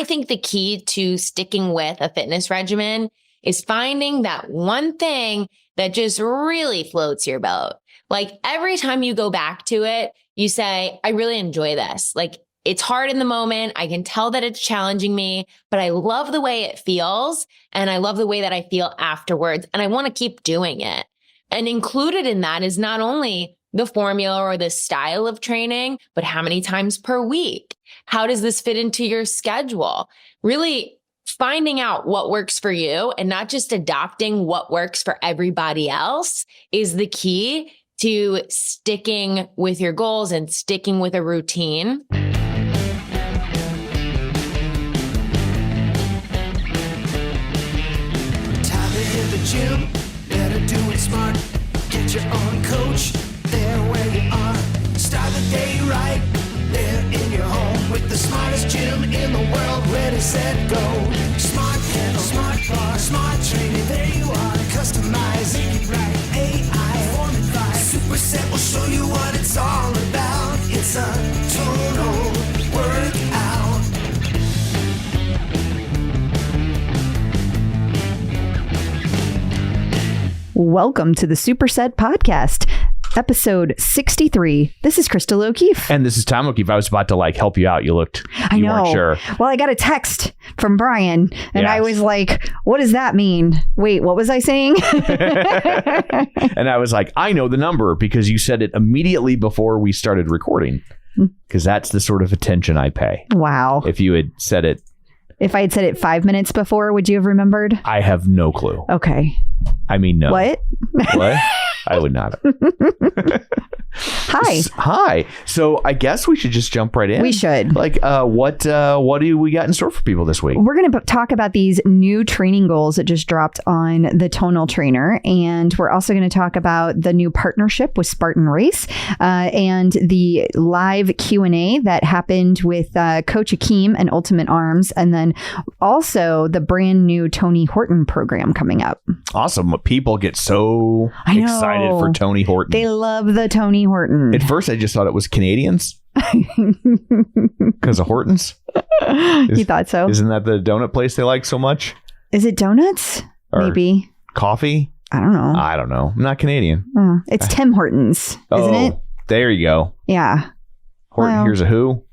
think the key to sticking with a fitness regimen is finding that one thing that just really floats your boat. Like every time you go back to it, you say, I really enjoy this. Like it's hard in the moment. I can tell that it's challenging me, but I love the way it feels. And I love the way that I feel afterwards. And I want to keep doing it. And included in that is not only the formula or the style of training, but how many times per week? How does this fit into your schedule? Really finding out what works for you and not just adopting what works for everybody else is the key to sticking with your goals and sticking with a routine. Time to hit the gym, better do it smart. Get your own coach, there where you are. Start the day right, there in your home. With the smartest gym in the world, ready, set, go. Smart pedal, smart bar, smart training, there you are. Customize it right, AI, form advice. Superset will show you what it's all about. It's a total workout. Welcome to the Superset Podcast, episode 63. This is Crystal O'Keefe. And this is Tom O'Keefe. I was about to help you out. You weren't sure. Well, I got a text from Brian and Yes. I was like, what does that mean? Wait, what was I saying? And I was like, I know the number because you said it immediately before we started recording. Because that's the sort of attention I pay. Wow. If you had said it. If I had said it 5 minutes before, would you have remembered? I have no clue. Okay. I mean, no. What? What? I would not have. Hi. Hi. So I guess we should just jump right in. We should. Like, what do we got in store for people this week? We're going to talk about these new training goals that just dropped on the Tonal trainer. And we're also going to talk about the new partnership with Spartan Race and the live Q&A that happened with Coach Ackeem and Ultimate Arms. And then also the brand new Tony Horton program coming up. Awesome. People get so excited for Tony Horton. They love the Tony Horton. At first, I just thought it was Canadians because of Hortons. You thought so? Isn't that the donut place they like so much? Is it donuts? Or maybe. Coffee? I don't know. I don't know. I'm not Canadian. It's Tim Hortons, isn't it? There you go. Yeah. Horton, Well. here's a who.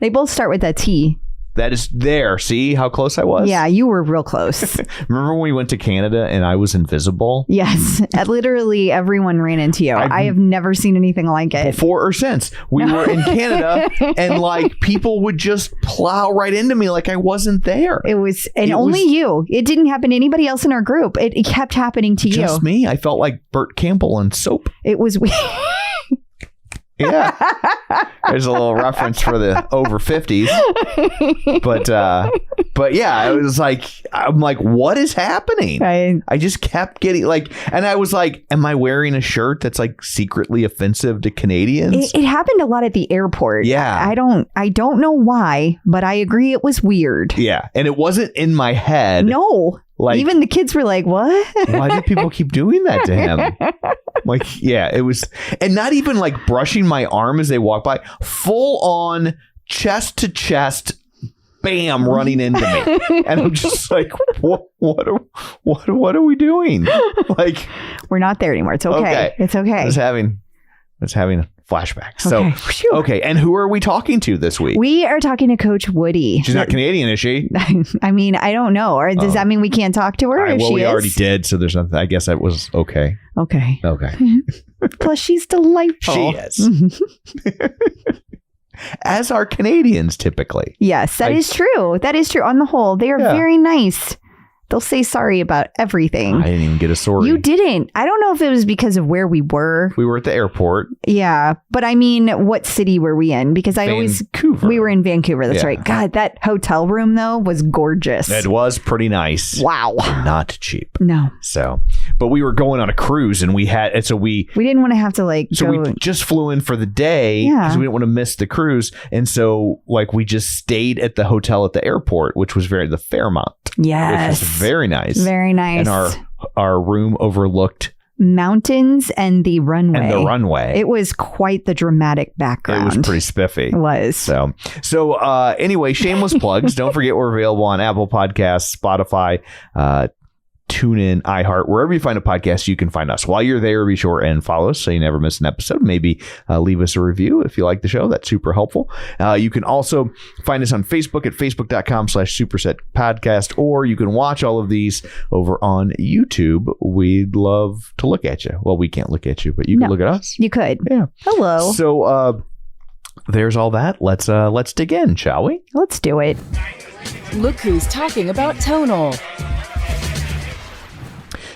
They both start with a T. That is there. See how close I was? Yeah, you were real close. Remember when we went to Canada and I was invisible? Yes. Literally everyone ran into you. I have never seen anything like it. Before or since. We were in Canada and like people would just plow right into me like I wasn't there. It was you. It didn't happen to anybody else in our group. It kept happening to you. Just me. I felt like Burt Campbell in Soap. It was weird. Yeah. There's a little reference for the over 50s. But yeah, I was like, I'm like, what is happening? I just kept getting like, and I was like, am I wearing a shirt that's like secretly offensive to Canadians? It happened a lot at the airport. Yeah. I don't know why, but I agree it was weird. Yeah. And it wasn't in my head. No. Like, even the kids were like, what? Why do people keep doing that to him? Like, yeah, it was, and not even like brushing my arm as they walk by, full on chest to chest, bam, running into me. And I'm just like, what are we doing? Like, we're not there anymore. It's okay. It's okay. I was having flashbacks. Okay. So, okay. And who are we talking to this week? We are talking to Coach Woody. She's not Canadian, is she? I mean, I don't know. Or does that mean we can't talk to her? Well, we already did. So there's nothing. I guess that was okay. Okay. Plus, she's delightful. She is. As are Canadians typically. Yes, that is true. That is true. On the whole, they are very nice. They'll say sorry about everything. I didn't even get a sorry. You didn't. I don't know if it was because of where we were. We were at the airport. Yeah. But I mean, what city were we in? Because Vancouver. We were in Vancouver. That's right. God, that hotel room, though, was gorgeous. It was pretty nice. Wow. Not cheap. No. So, but we were going on a cruise and we didn't want to have to we just flew in for the day because we didn't want to miss the cruise. And so like we just stayed at the hotel at the airport, which was the Fairmont. Yes. Which was very nice. Very nice. And our room overlooked mountains and the runway. It was quite the dramatic background. It was pretty spiffy. It was. So anyway, shameless plugs. Don't forget we're available on Apple Podcasts, Spotify, TuneIn, iHeart, wherever you find a podcast, you can find us. While you're there, be sure and follow us so you never miss an episode. Maybe leave us a review if you like the show. That's super helpful. You can also find us on Facebook at facebook.com/supersetpodcast, or you can watch all of these over on YouTube. We'd love to look at you. Well, we can't look at you, but you can look at us. You could. Yeah. Hello. So there's all that. Let's dig in, shall we? Let's do it. Look who's talking about Tonal.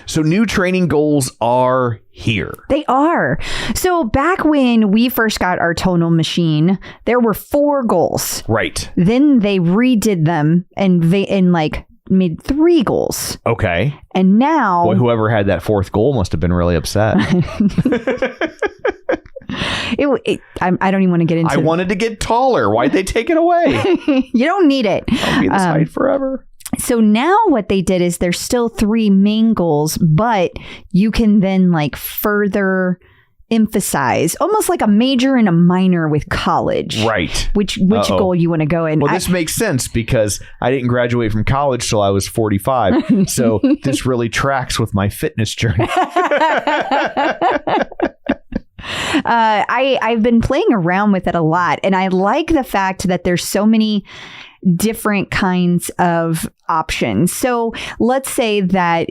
So new training goals are here. They are. So back when we first got our Tonal machine, there were 4 goals. Right. Then they redid them and made 3 goals. Okay. And now... Boy, whoever had that 4th goal must have been really upset. I don't even want to get into I wanted to get taller. Why'd they take it away? You don't need it. I'll be this height forever. So now what they did is there's still 3 main goals, but you can then further emphasize almost like a major and a minor with college. Right. Which goal you want to go in. Well, this makes sense because I didn't graduate from college till I was 45. So this really tracks with my fitness journey. I've been playing around with it a lot, and I like the fact that there's so many different kinds of options. So let's say that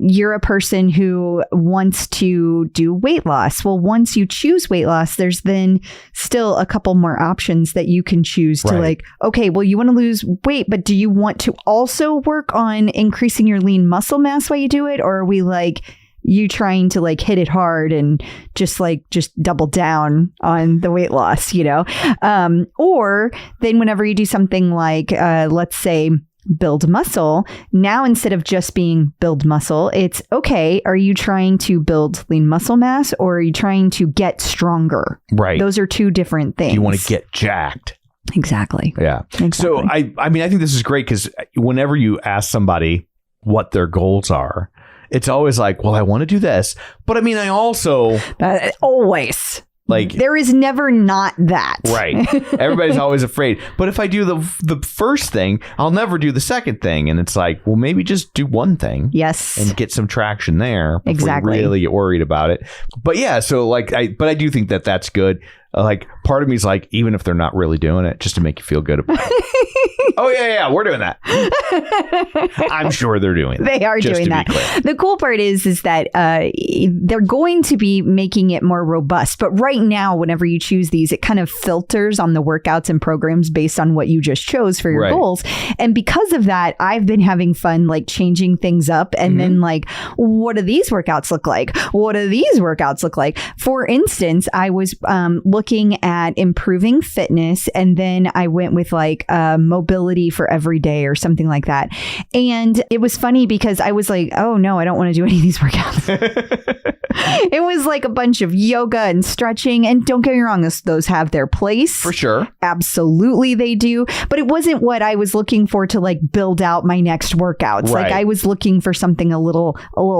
you're a person who wants to do weight loss. Well, once you choose weight loss, there's then still a couple more options that you can choose to okay, well, you want to lose weight, but do you want to also work on increasing your lean muscle mass while you do it? Or are we you trying to hit it hard and just double down on the weight loss, or then whenever you do something let's say build muscle, now instead of just being build muscle, it's okay, are you trying to build lean muscle mass or are you trying to get stronger? Right. Those are 2 different things. You want to get jacked. Exactly. Yeah. Exactly. So I think this is great because whenever you ask somebody what their goals are, it's always well, I want to do this, but I also always there is never not that. Right. Everybody's always afraid. But if I do the first thing, I'll never do the second thing. And it's well, maybe just do one thing. Yes. And get some traction there. Exactly. You really get worried about it. But yeah, so I do think that that's good. Part of me is even if they're not really doing it, just to make you feel good about it. Oh, yeah, we're doing that. I'm sure they're doing that. They are doing that. The cool part is that they're going to be making it more robust. But right now, whenever you choose these, it kind of filters on the workouts and programs based on what you just chose for your goals. And because of that, I've been having fun changing things up. And then what do these workouts look like? What do these workouts look like? For instance, I was looking at improving fitness, and then I went with mobility for every day or something like that. And it was funny because I was oh no, I don't want to do any of these workouts. It was a bunch of yoga and stretching, and don't get me wrong, those have their place. For sure. Absolutely they do. But it wasn't what I was looking for to build out my next workouts. Right. I was looking for something a little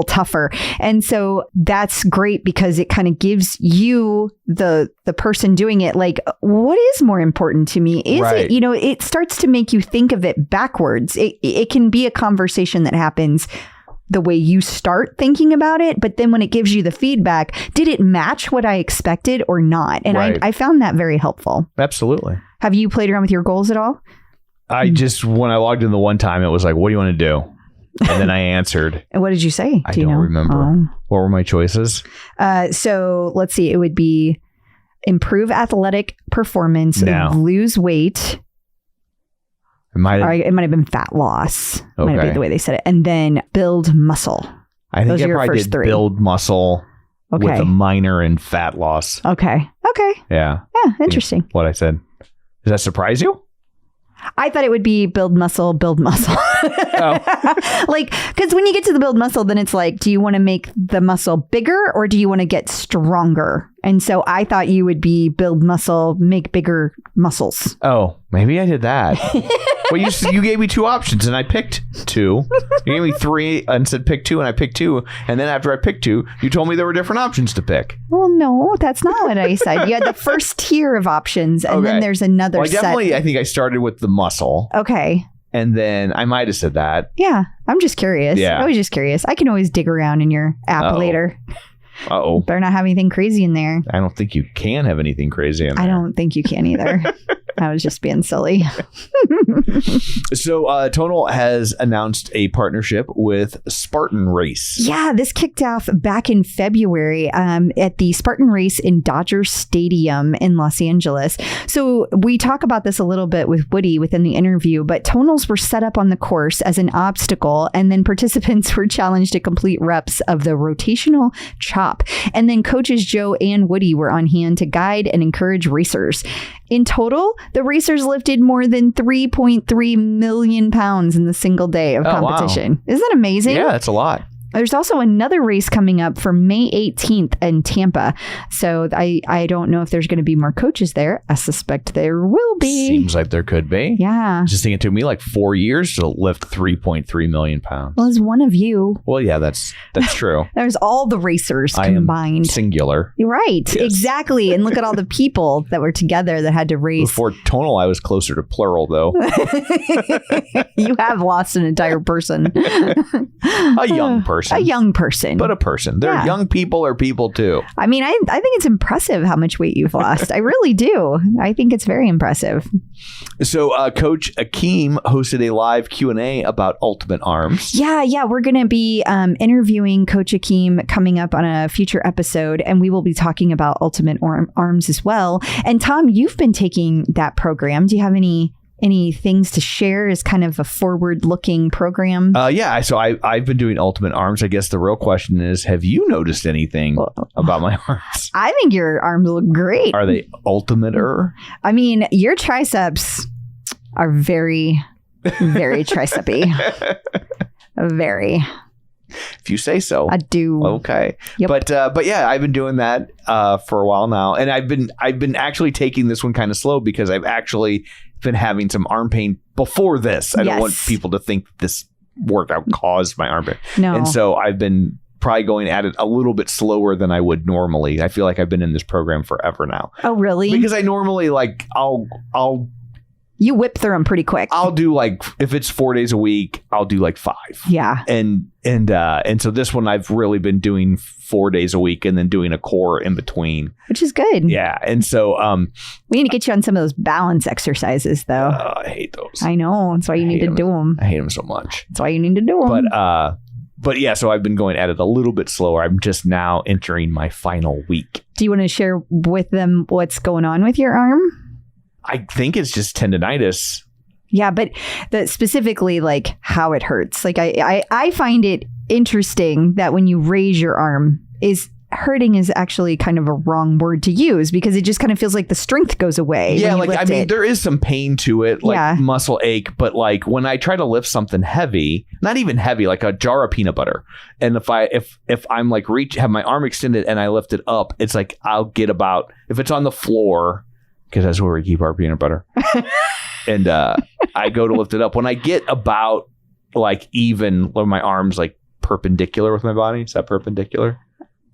tougher. And so that's great because it kind of gives you the person doing it what is more important to me? Is it, it starts to make you think of it backwards. It can be a conversation that happens the way you start thinking about it, but then when it gives you the feedback, did it match what I expected or not? And I found that very helpful. Absolutely. Have you played around with your goals at all? I just, when I logged in the one time, it was what do you want to do? And then I answered. And what did you say? I don't remember. What were my choices? So let's see. It would be improve athletic performance, lose weight. It might have been fat loss. Okay. Might be the way they said it. And then build muscle. I think I probably did build muscle with a minor in fat loss. Okay. Yeah. Yeah. Interesting. What I said. Does that surprise you? I thought it would be build muscle. Oh. Because when you get to the build muscle, then it's do you want to make the muscle bigger or do you want to get stronger? And so I thought you would be build muscle, make bigger muscles. Oh, maybe I did that. Well, you gave me 2 options and I picked 2. You gave me 3 and said pick 2 and I picked 2. And then after I picked 2, you told me there were different options to pick. Well, no, that's not what I said. You had the first tier of options and then there's another well, set. I think I started with the muscle. Okay. And then I might have said that. Yeah. I'm just curious. Yeah. I was just curious. I can always dig around in your app later. Uh-oh. Better not have anything crazy in there. I don't think you can have anything crazy in there. I don't think you can either. I was just being silly. So Tonal has announced a partnership with Spartan Race. Yeah, this kicked off back in February at the Spartan Race in Dodger Stadium in Los Angeles. So we talk about this a little bit with Woody within the interview, but tonals were set up on the course as an obstacle, and then participants were challenged to complete reps of the rotational chop. And then coaches Joe and Woody were on hand to guide and encourage racers. In total, the racers lifted more than 3.3 million pounds in the single day of competition. Wow. Isn't that amazing? Yeah, that's a lot. There's also another race coming up for May 18th in Tampa. So I don't know if there's going to be more coaches there. I suspect there will be. Seems like there could be. Yeah. Just thinking it took me like 4 years to lift 3.3 million pounds. Well, as one of you. Well, yeah, that's true. There's all the racers combined. I am singular. Right. Yes. Exactly. And look at all the people that were together that had to race. Before Tonal, I was closer to plural, though. You have lost an entire person. A young person. A young person. But a person. They're young people are people too. I mean, I think it's impressive how much weight you've lost. I really do. I think it's very impressive. So Coach Ackeem hosted a live Q&A about Ultimate Arms. Yeah. We're going to be interviewing Coach Ackeem coming up on a future episode, and we will be talking about Ultimate Arms as well. And Tom, you've been taking that program. Do you have any things to share as kind of a forward-looking program? Yeah, so I've been doing Ultimate Arms. I guess the real question is, have you noticed anything about my arms? I think your arms look great. Are they ultimate-er? I mean, your triceps are very, very tricepy. Very. If you say so. I do. Okay. Yep. But yeah, I've been doing that for a while now, and I've been actually taking this one kind of slow because I've actually been having some arm pain before this. I don't want people to think this workout caused my arm pain. No. And so I've been probably going at it a little bit slower than I would normally. I feel like I've been in this program forever now. Oh, really? Because I normally I'll you whip through them pretty quick. I'll do like, if it's 4 days a week, I'll do like 5. Yeah. And so this one I've really been doing 4 days a week and then doing a core in between. Which is good. Yeah. And so we need to get you on some of those balance exercises though. I hate those. I know. That's why you need to do them. I hate them so much. That's why you need to do them. But yeah, so I've been going at it a little bit slower. I'm just now entering my final week. Do you want to share with them what's going on with your arm? I think it's just tendonitis. Yeah, but specifically like how it hurts. Like I find it interesting that when you raise your arm, hurting is actually kind of a wrong word to use because it just kind of feels like the strength goes away. Yeah, like I mean, there is some pain to it, like muscle ache, but like when I try to lift something heavy, not even heavy, like a jar of peanut butter, and if I'm like have my arm extended and I lift it up, it's like I'll get about, if it's on the floor, because that's where we keep our peanut butter, and I go to lift it up. When I get about like even, when my arm's like perpendicular with my body, is that perpendicular?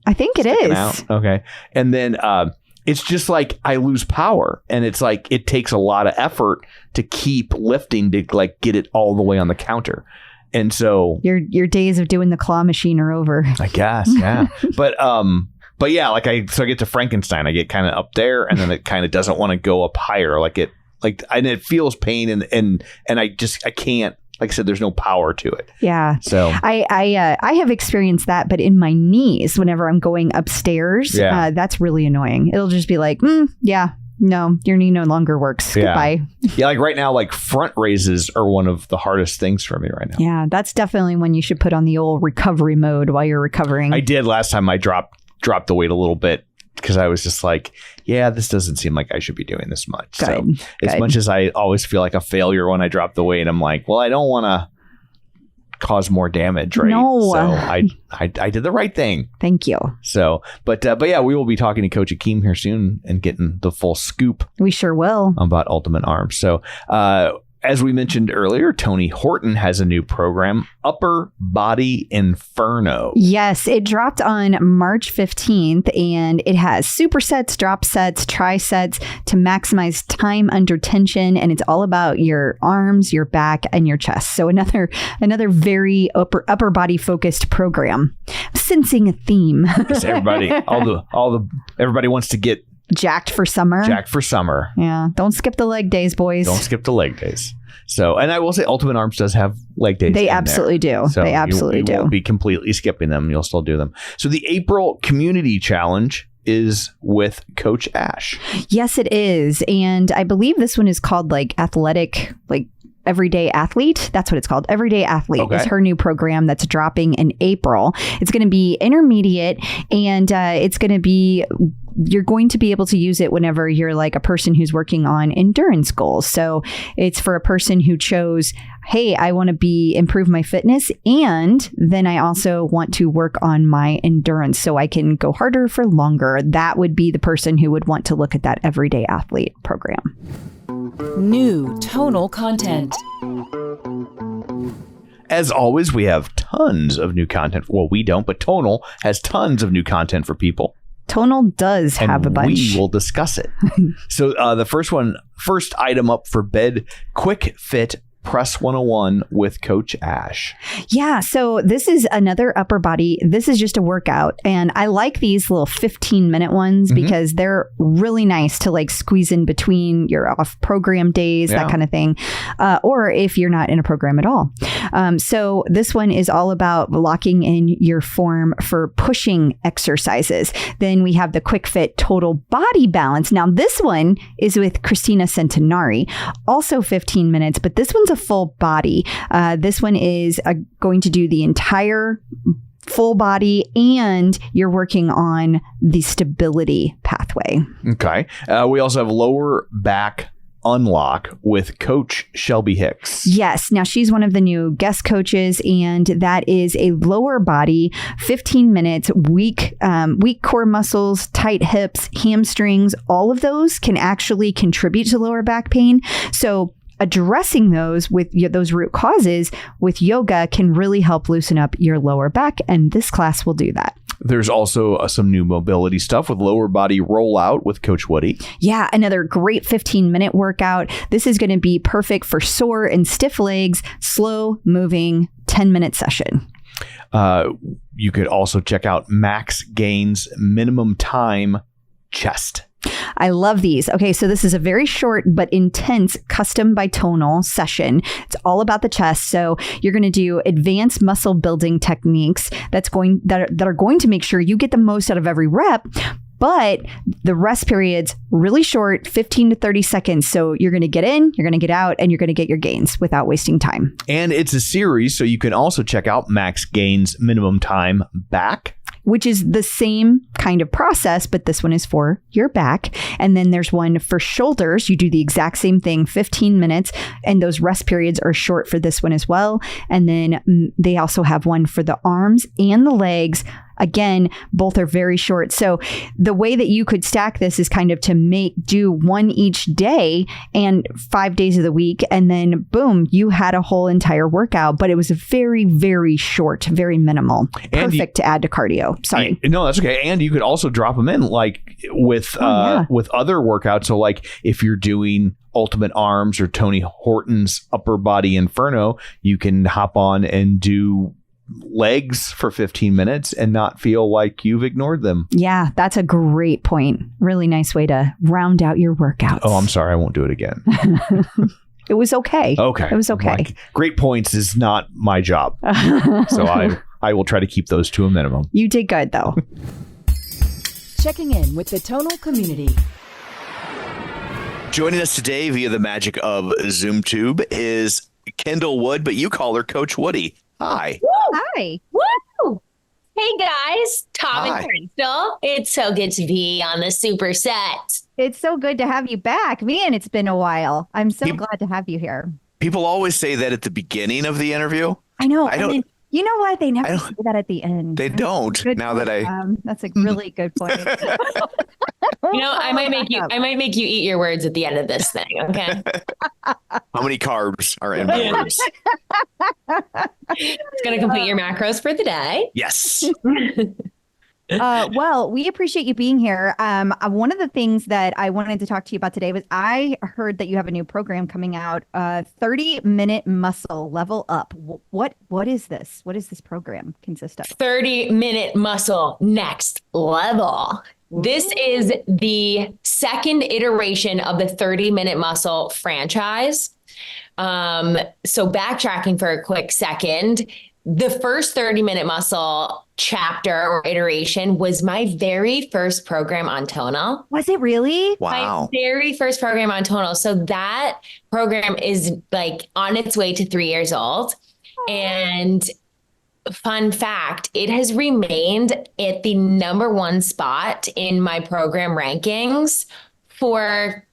I think it is. Out. Okay. And then it's just like I lose power, and it's like it takes a lot of effort to keep lifting to like get it all the way on the counter. And so your days of doing the claw machine are over, I guess. Yeah. But yeah, like I get to Frankenstein, I get kind of up there, and then it kind of doesn't want to go up higher. And it feels pain, and I can't. Like I said, there's no power to it. Yeah. So I have experienced that, but in my knees, whenever I'm going upstairs, that's really annoying. It'll just be like, no, your knee no longer works. Yeah. Goodbye. Yeah, like right now, like front raises are one of the hardest things for me right now. Yeah, that's definitely when you should put on the old recovery mode while you're recovering. I did last time. I dropped the weight a little bit because I was just like, yeah, this doesn't seem like I should be doing this much. Good. So as much as I always feel like a failure when I drop the weight, I'm like, well, I don't want to cause more damage, right? No. So I did the right thing. Thank you. So, but yeah, we will be talking to Coach Ackeem here soon and getting the full scoop We sure will. about Ultimate Arms. So, as we mentioned earlier, Tony Horton has a new program, Upper Body Inferno. Yes, it dropped on March 15th, and it has supersets, drop sets, trisets to maximize time under tension, and it's all about your arms, your back, and your chest. So another very upper body focused program. I'm sensing a theme. Because everybody wants to get Jacked for summer. jacked for summer. Yeah, don't skip the leg days, boys. Don't skip the leg days. So, and I will say, Ultimate Arms does have leg days. They in absolutely there. do. So They absolutely you do. won't be completely skipping them. You'll still do them. So the April Community Challenge is with Coach Ash. Yes, it is. And I believe this one is called athletic, Everyday Athlete. That's what it's called. Everyday Athlete Okay. is her new program that's dropping in April. It's going to be intermediate, and you're going to be able to use it whenever you're like a person who's working on endurance goals. So it's for a person who chose, hey, I want to improve my fitness, and then I also want to work on my endurance so I can go harder for longer. That would be the person who would want to look at that Everyday Athlete program. New Tonal Content. As always, we have tons of new content. Well, we don't, but Tonal has tons of new content for people. Tonal does have a bunch. We will discuss it. So the first item up for bed, Quick Fit Press 101 with Coach Ash. Yeah, so this is another upper body. This is just a workout, and I like these little 15-minute ones because they're really nice to squeeze in between your off-program days, that kind of thing, or if you're not in a program at all. So this one is all about locking in your form for pushing exercises. Then we have the Quick Fit Total Body Balance. Now this one is with Christina Centenari, also 15 minutes, but this one's a full body. This one is going to do the entire full body, and you're working on the stability pathway. Okay. We also have lower back unlock with Coach Shelby Hicks. Yes. Now she's one of the new guest coaches, and that is a lower body, 15 minutes, weak core muscles, tight hips, hamstrings. All of those can actually contribute to lower back pain. So addressing those with those root causes with yoga can really help loosen up your lower back, and this class will do that. There's also some new mobility stuff with lower body rollout with Coach Woody. Yeah, another great 15-minute workout. This is going to be perfect for sore and stiff legs, slow moving 10-minute session. You could also check out Max Gains Minimum Time Chest. I love these. Okay, so this is a very short but intense custom by Tonal session. It's all about the chest. So you're going to do advanced muscle building techniques that are going to make sure you get the most out of every rep. But the rest period's really short, 15 to 30 seconds. So you're going to get in, you're going to get out, and you're going to get your gains without wasting time. And it's a series, so you can also check out Max Gains Minimum Time Back, which is the same kind of process, but this one is for your back. And then there's one for shoulders. You do the exact same thing, 15 minutes, and those rest periods are short for this one as well. And then they also have one for the arms and the legs. Again, both are very short. So the way that you could stack this is kind of to do one each day and 5 days of the week. And then boom, you had a whole entire workout, but it was a very, very short, very minimal. Perfect to add to cardio. Sorry. No, that's okay. And you could also drop them in with other workouts. So if you're doing Ultimate Arms or Tony Horton's Upper Body Inferno, you can hop on and do legs for 15 minutes and not feel like you've ignored them. Yeah, that's a great point. Really nice way to round out your workouts. Oh, I'm sorry. I won't do it again. It was okay. Okay. It was okay. Great points is not my job. So I will try to keep those to a minimum. You did good, though. Checking in with the Tonal community. Joining us today via the magic of ZoomTube is Kendall Wood, but you call her Coach Woody. Hi. Woo! Hi. Woo! Hey guys, Tom Hi. and Crystal. It's so good to be on the super set. It's so good to have you back. Man, it's been a while. I'm so Yep. glad to have you here. People always say that at the beginning of the interview, I know. I And don't- then, you know what? They never don't- say that at the end. They don't. Good Now that point, that's a really good point. I might make you eat your words at the end of this thing. Okay. How many carbs are in my words? It's going to complete your macros for the day. Yes. Well, we appreciate you being here. One of the things that I wanted to talk to you about today was I heard that you have a new program coming out, 30-minute muscle level up. What is this? What does this program consist of? 30-minute muscle next level. This is the second iteration of the 30-minute muscle franchise. So backtracking for a quick second, the first 30-minute muscle chapter or iteration was my very first program on Tonal. Was it really? Wow. My very first program on Tonal. So that program is like on its way to 3 years old. And fun fact, it has remained at the number one spot in my program rankings forever.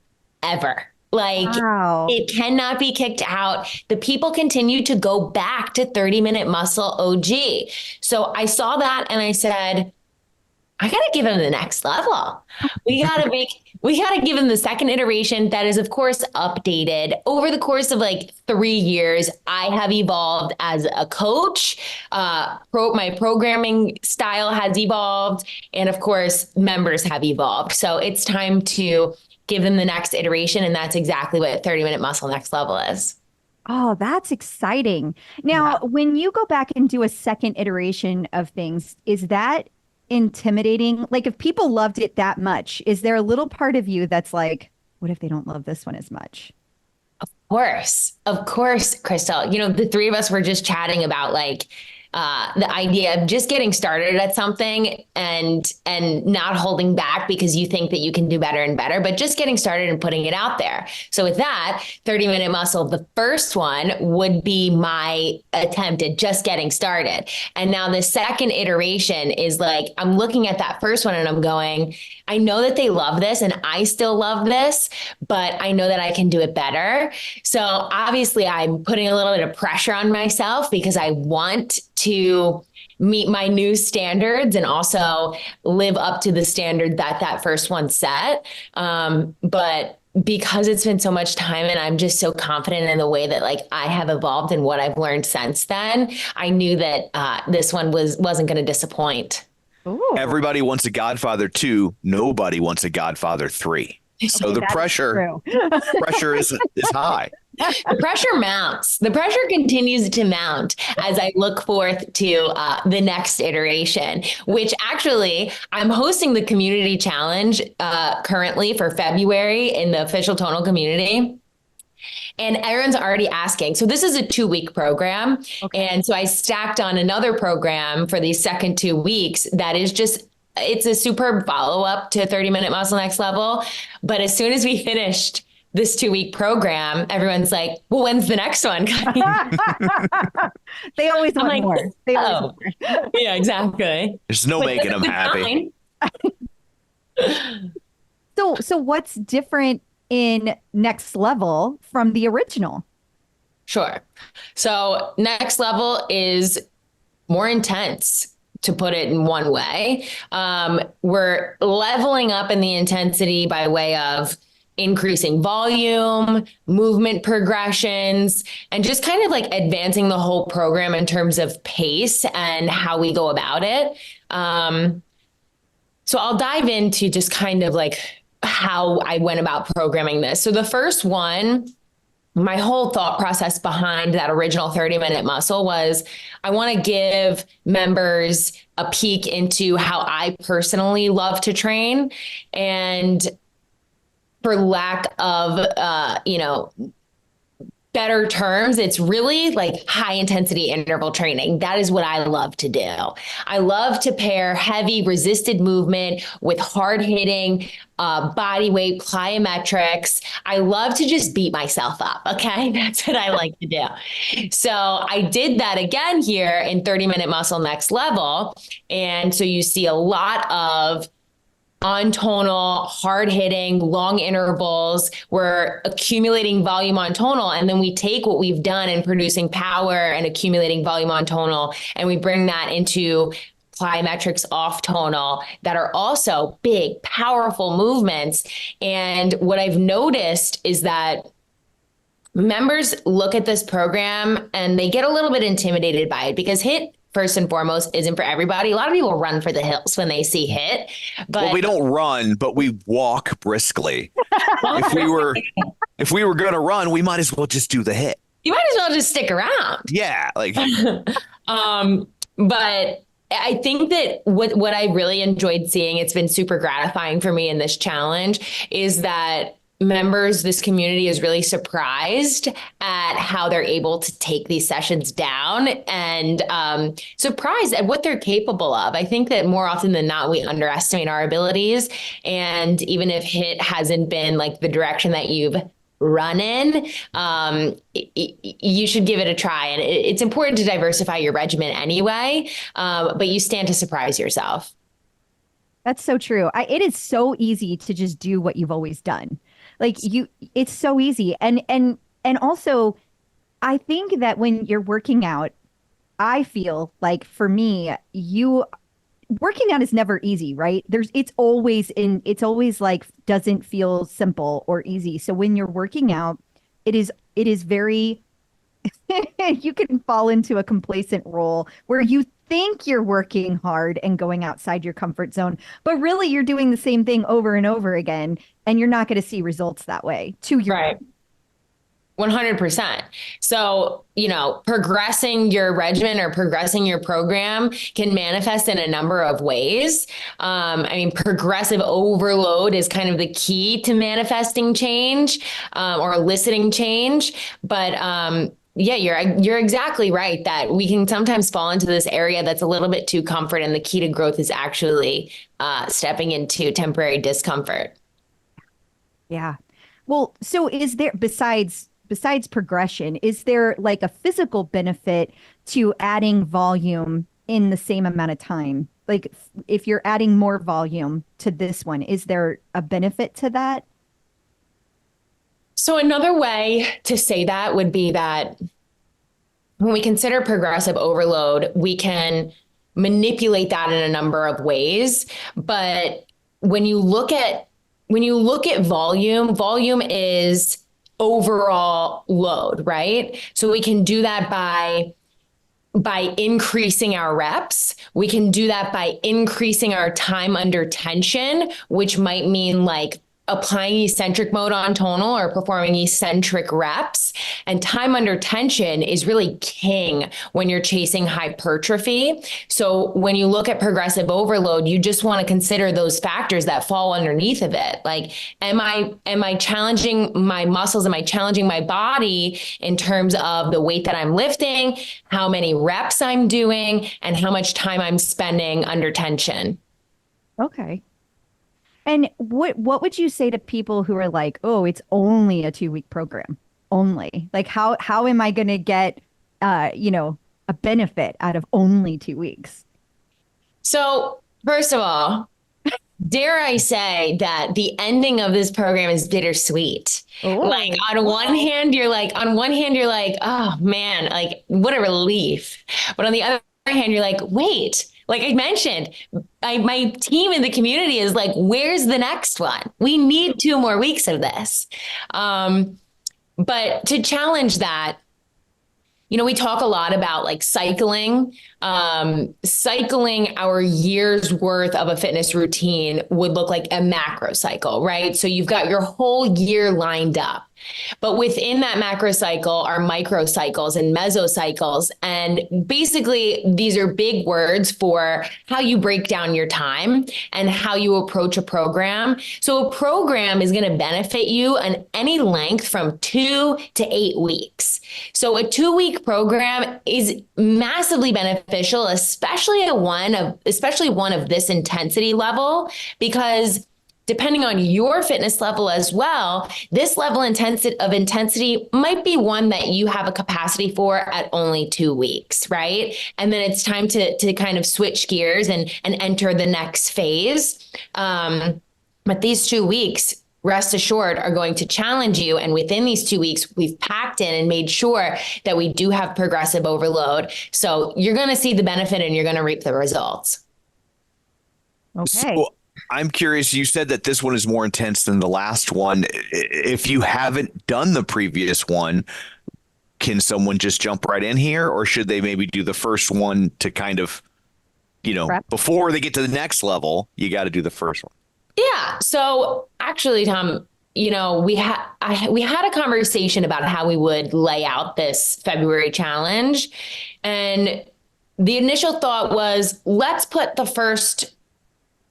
Like, Wow. it cannot be kicked out. The people continue to go back to 30-minute muscle OG. So I saw that and I said, I got to give him the next level. We got to give him the second iteration that is, of course, updated over the course of like 3 years. I have evolved as a coach. My programming style has evolved. And of course, members have evolved. So it's time to give them the next iteration. And that's exactly what 30-minute muscle next level is. Oh, that's exciting. Now, when you go back and do a second iteration of things, is that intimidating? Like, if people loved it that much, is there a little part of you that's like, what if they don't love this one as much? Of course, Crystal. You know, the three of us were just chatting about like the idea of just getting started at something and not holding back because you think that you can do better and better, but just getting started and putting it out there. So with that 30-minute muscle, the first one would be my attempt at just getting started. And now the second iteration is like, I'm looking at that first one and I'm going, I know that they love this and I still love this, but I know that I can do it better. So obviously I'm putting a little bit of pressure on myself because I want to meet my new standards and also live up to the standard that first one set. But because it's been so much time and I'm just so confident in the way that like I have evolved and what I've learned since then, I knew that this one wasn't going to disappoint. Ooh. Everybody wants a Godfather 2. Nobody wants a Godfather 3. So the That is pressure is high. The pressure mounts. The pressure continues to mount as I look forth to the next iteration, which actually I'm hosting the community challenge currently for February in the official Tonal community. And everyone's already asking. So this is a 2-week program. Okay. And so I stacked on another program for these second 2 weeks that is just, it's a superb follow-up to 30-minute muscle next level. But as soon as we finished this 2-week program, everyone's like, well, when's the next one? They always want like, more. They always want more. Yeah, exactly. There's no making them happy. So what's different in next level from the original? Sure. So next level is more intense, to put it in one way. We're leveling up in the intensity by way of increasing volume, movement progressions, and just kind of like advancing the whole program in terms of pace and how we go about it. So I'll dive into just kind of like how I went about programming this. So the first one, my whole thought process behind that original 30-minute muscle was I want to give members a peek into how I personally love to train. And for lack of, better terms, it's really like high intensity interval training. That is what I love to do. I love to pair heavy resisted movement with hard hitting body weight plyometrics. I love to just beat myself up. Okay. That's what I like to do. So I did that again here in 30-minute muscle next level. And so you see a lot of on tonal, hard hitting, long intervals. We're accumulating volume on tonal. And then we take what we've done in producing power and accumulating volume on tonal, and we bring that into plyometrics off tonal that are also big, powerful movements. And what I've noticed is that members look at this program and they get a little bit intimidated by it, because HIIT, first and foremost, isn't for everybody. A lot of people run for the hills when they see HIIT, but well, we don't run, but we walk briskly. if we were going to run, we might as well just do the HIIT. You might as well just stick around. Yeah, like but I think that what I really enjoyed seeing, it's been super gratifying for me in this challenge, is that members, this community is really surprised at how they're able to take these sessions down, and surprised at what they're capable of. I think that more often than not, we underestimate our abilities. And even if HIIT hasn't been like the direction that you've run in, you should give it a try. And it's important to diversify your regimen anyway, but you stand to surprise yourself. That's so true. It is so easy to just do what you've always done. Like it's so easy. And also, I think that when you're working out, I feel like for me, working out is never easy, right? It's always like doesn't feel simple or easy. So when you're working out, it is very, you can fall into a complacent role where you think you're working hard and going outside your comfort zone, but really you're doing the same thing over and over again, and you're not going to see results that way to your right. 100%. So, progressing your regimen or progressing your program can manifest in a number of ways. Progressive overload is kind of the key to manifesting change, or eliciting change. But, yeah, you're exactly right that we can sometimes fall into this area that's a little bit too comfort, and the key to growth is actually stepping into temporary discomfort. Yeah. Well, so is there, besides progression, is there like a physical benefit to adding volume in the same amount of time? Like if you're adding more volume to this one, is there a benefit to that? So another way to say that would be that when we consider progressive overload, we can manipulate that in a number of ways. But when you look at volume is overall load, right? So we can do that by increasing our reps. We can do that by increasing our time under tension, which might mean like applying eccentric mode on tonal or performing eccentric reps. And time under tension is really king when you're chasing hypertrophy. So when you look at progressive overload, you just want to consider those factors that fall underneath of it. Like, am I challenging my muscles? Am I challenging my body in terms of the weight that I'm lifting, how many reps I'm doing, and how much time I'm spending under tension? Okay. And what would you say to people who are like, oh, it's only a 2-week program? Only. Like, how am I going to get, a benefit out of only 2 weeks? So first of all, dare I say that the ending of this program is bittersweet. Ooh. Like on one hand, you're like, oh man, like what a relief. But on the other hand, you're like, wait. Like I mentioned, my team in the community is like, where's the next one? We need 2 more weeks of this. But to challenge that, we talk a lot about like cycling our year's worth of a fitness routine would look like a macro cycle, right? So you've got your whole year lined up. But within that macro cycle are micro cycles and mesocycles. And basically, these are big words for how you break down your time and how you approach a program. So a program is going to benefit you on any length from 2 to 8 weeks. So a 2-week program is massively beneficial, especially one of this intensity level, because depending on your fitness level as well, this level of intensity might be one that you have a capacity for at only 2 weeks, right? And then it's time to kind of switch gears and enter the next phase. But these 2 weeks, rest assured, are going to challenge you. And within these 2 weeks, we've packed in and made sure that we do have progressive overload. So you're going to see the benefit and you're going to reap the results. Okay. So I'm curious, you said that this one is more intense than the last one. If you haven't done the previous one, can someone just jump right in here, or should they maybe do the first one to kind of, Prep. before they get to the next level, you got to do the first one? Yeah. So actually, Tom, we had a conversation about how we would lay out this February challenge. And the initial thought was, let's put the first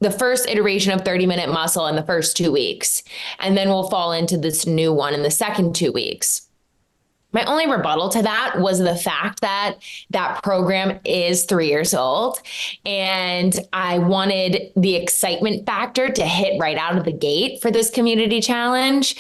iteration of 30-minute muscle in the first 2 weeks, and then we'll fall into this new one in the second 2 weeks. My only rebuttal to that was the fact that that program is 3 years old, and I wanted the excitement factor to hit right out of the gate for this community challenge.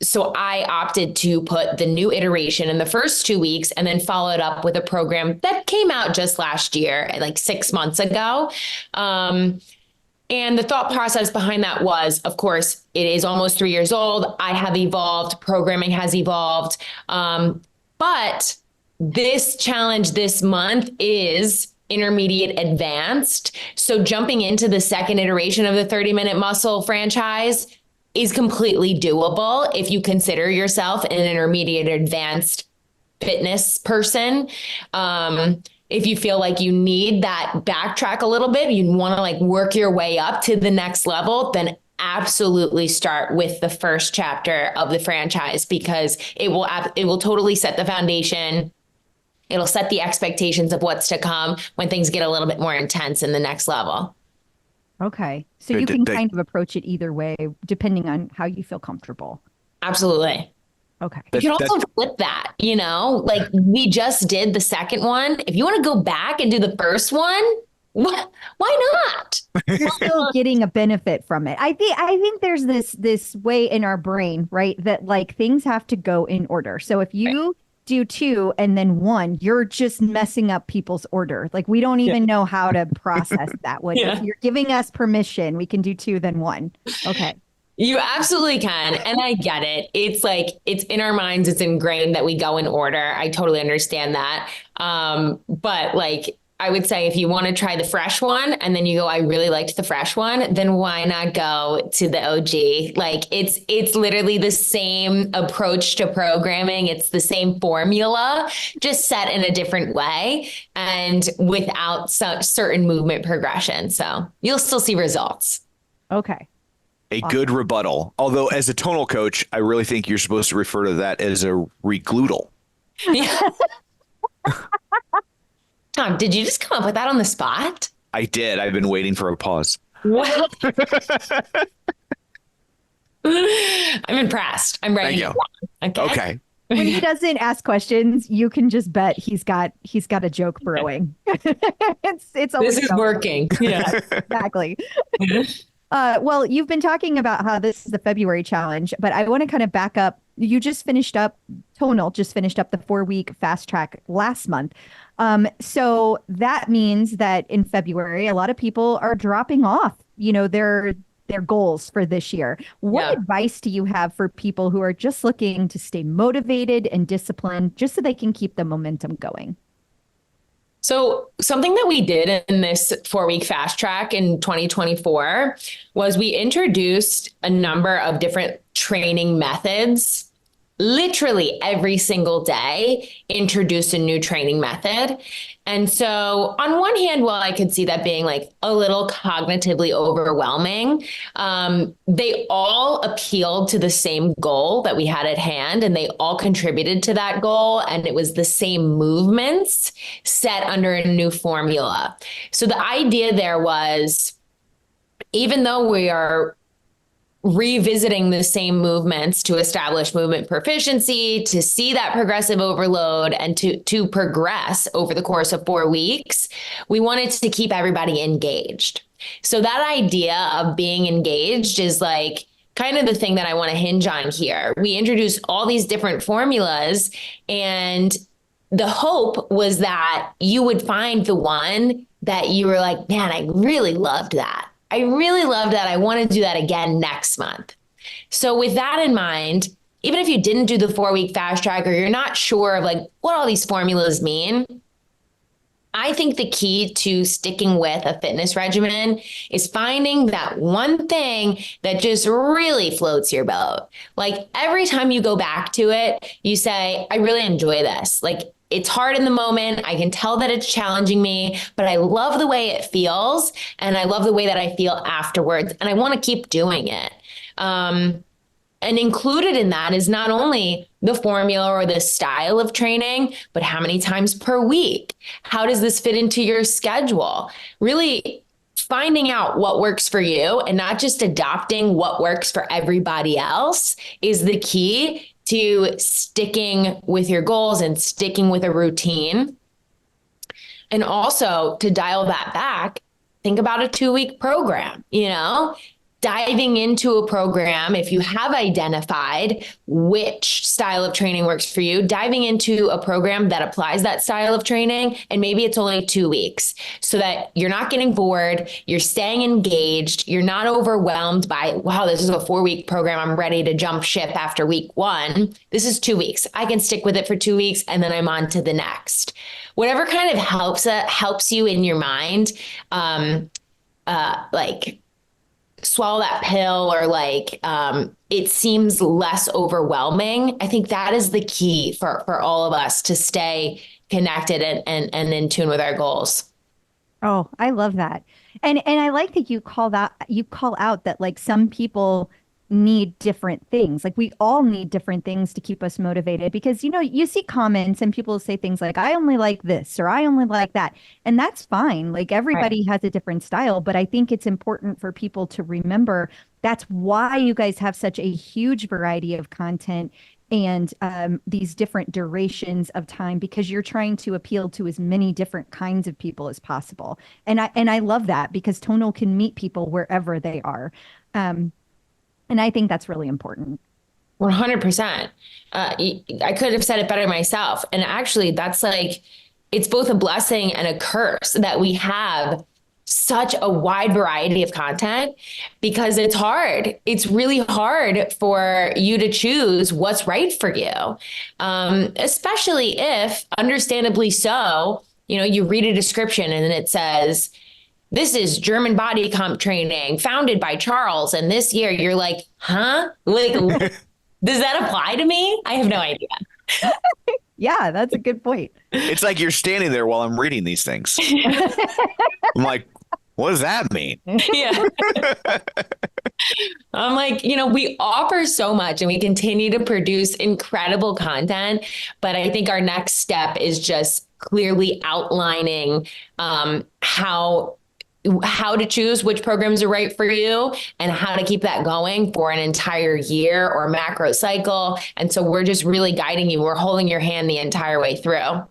So I opted to put the new iteration in the first 2 weeks and then follow it up with a program that came out just last year, like 6 months ago. And the thought process behind that was, of course, it is almost 3 years old. I have evolved, programming has evolved. But this challenge this month is intermediate advanced. So jumping into the second iteration of the 30-minute muscle franchise is completely doable if you consider yourself an intermediate advanced fitness person. If you feel like you need that backtrack a little bit, you want to like work your way up to the next level, then absolutely start with the first chapter of the franchise, because it will totally set the foundation. It'll set the expectations of what's to come when things get a little bit more intense in the next level. Okay. So you can kind of approach it either way, depending on how you feel comfortable. Absolutely. Okay. You can also flip that, like we just did the second one. If you want to go back and do the first one, why not? You're still getting a benefit from it. I think there's this way in our brain, right, that like things have to go in order. So if you do 2 and then 1, you're just messing up people's order. Like we don't even know how to process that one. If you're giving us permission, we can do 2 then 1. Okay. You absolutely can. And I get it. It's like, it's in our minds. It's ingrained that we go in order. I totally understand that. But like, I would say if you want to try the fresh one and then you go, I really liked the fresh one, then why not go to the OG? Like it's literally the same approach to programming. It's the same formula, just set in a different way and without certain movement progression. So you'll still see results. Okay. A good rebuttal. Although as a tonal coach, I really think you're supposed to refer to that as a reglutal. Yeah. Tom, did you just come up with that on the spot? I did. I've been waiting for a pause. What? I'm impressed. I'm ready. Thank you. Okay. When he doesn't ask questions, you can just bet he's got a joke brewing. it's always this is working. Yeah, exactly. Well, you've been talking about how this is the February challenge, but I want to kind of back up. You just finished up, Tonal just finished up the 4-week fast track last month. So that means that in February, a lot of people are dropping off, their goals for this year. What advice do you have for people who are just looking to stay motivated and disciplined just so they can keep the momentum going? So something that we did in this 4-week fast track in 2024 was we introduced a number of different training methods. Literally every single day introduced a new training method. And so on one hand, while I could see that being like a little cognitively overwhelming, they all appealed to the same goal that we had at hand, and they all contributed to that goal. And it was the same movements set under a new formula. So the idea there was, even though we are revisiting the same movements to establish movement proficiency, to see that progressive overload, and to progress over the course of 4 weeks, we wanted to keep everybody engaged. So that idea of being engaged is like kind of the thing that I want to hinge on here. We introduced all these different formulas, and the hope was that you would find the one that you were like, man, I really loved that. I really loved that. I want to do that again next month. So with that in mind, even if you didn't do the 4-week fast track, or you're not sure of like what all these formulas mean, I think the key to sticking with a fitness regimen is finding that one thing that just really floats your boat. Like every time you go back to it, you say, I really enjoy this. Like it's hard in the moment. I can tell that it's challenging me, but I love the way it feels. And I love the way that I feel afterwards. And I want to keep doing it. And included in that is not only the formula or the style of training, but how many times per week? How does this fit into your schedule? Really finding out what works for you and not just adopting what works for everybody else is the key to sticking with your goals and sticking with a routine. And also to dial that back, think about a 2-week program, diving into a program, if you have identified which style of training works for you, diving into a program that applies that style of training, and maybe it's only 2 weeks, so that you're not getting bored, you're staying engaged, you're not overwhelmed by, wow, this is a 4-week program, I'm ready to jump ship after week 1. This is 2 weeks. I can stick with it for 2 weeks, and then I'm on to the next. Whatever kind of helps you in your mind, like swallow that pill, or like it seems less overwhelming. I think that is the key for all of us to stay connected and in tune with our goals. Oh, I love that. And I like that you call out that like some people need different things. Like we all need different things to keep us motivated, because you see comments and people say things like, I only like this or I only like that. And that's fine. Like everybody has a different style, but I think it's important for people to remember that's why you guys have such a huge variety of content and these different durations of time, because you're trying to appeal to as many different kinds of people as possible. And I love that, because Tonal can meet people wherever they are. And I think that's really important. 100%. I could have said it better myself. And actually, that's like, it's both a blessing and a curse that we have such a wide variety of content, because it's hard. It's really hard for you to choose what's right for you, especially if, understandably so, you read a description and it says, this is German body comp training founded by Charles. And this year you're like, huh? Like, does that apply to me? I have no idea. Yeah, that's a good point. It's like you're standing there while I'm reading these things. I'm like, what does that mean? Yeah. I'm like, we offer so much and we continue to produce incredible content. But I think our next step is just clearly outlining how to choose which programs are right for you and how to keep that going for an entire year or macro cycle. And so we're just really guiding you. We're holding your hand the entire way through.